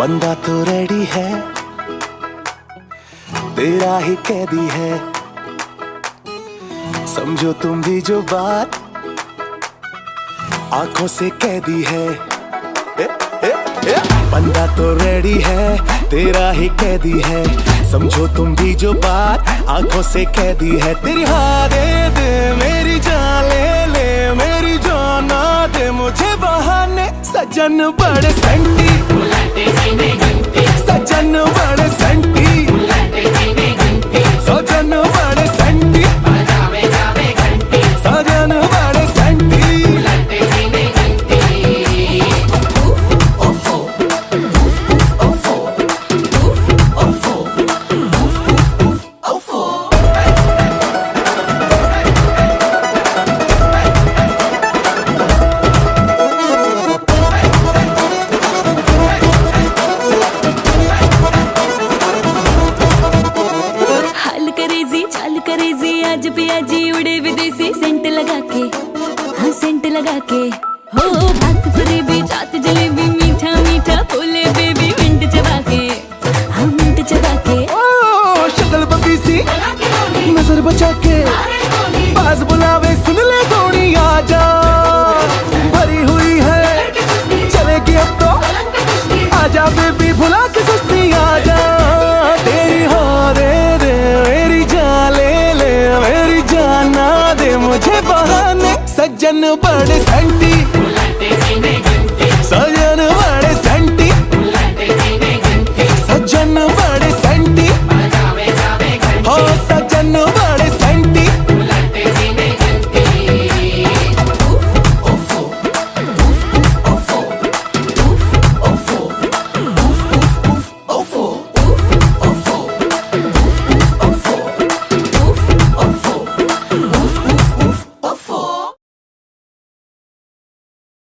बंदा तो रेडी है, तेरा ही कैदी है, समझो तुम भी जो बात आंखों से कैदी है। बंदा तो रेडी है, तेरा ही कैदी है, समझो तुम भी जो बात आंखों से कैदी है। तेरी हाँ दे दे, मेरी जान ले ले, मेरी जान ना दे मुझे बहाने। सजन बड़े सेंटी, सजन बड़े सेंटी, सजन बड़े सेंटी, सजन बड़े सेंटी। आज पियाजी उड़े विदेशी सेंट लगा के, हाँ सेंट लगा के। हो बात फरेबी जात जलेबी, मीठा मीठा बोले बेबी, मिंट चबा के, हाँ मिंट चबा के। ओ शक्ल बबी सी नजर बचा के, पास बुलावे सुन ले सोनी आजा।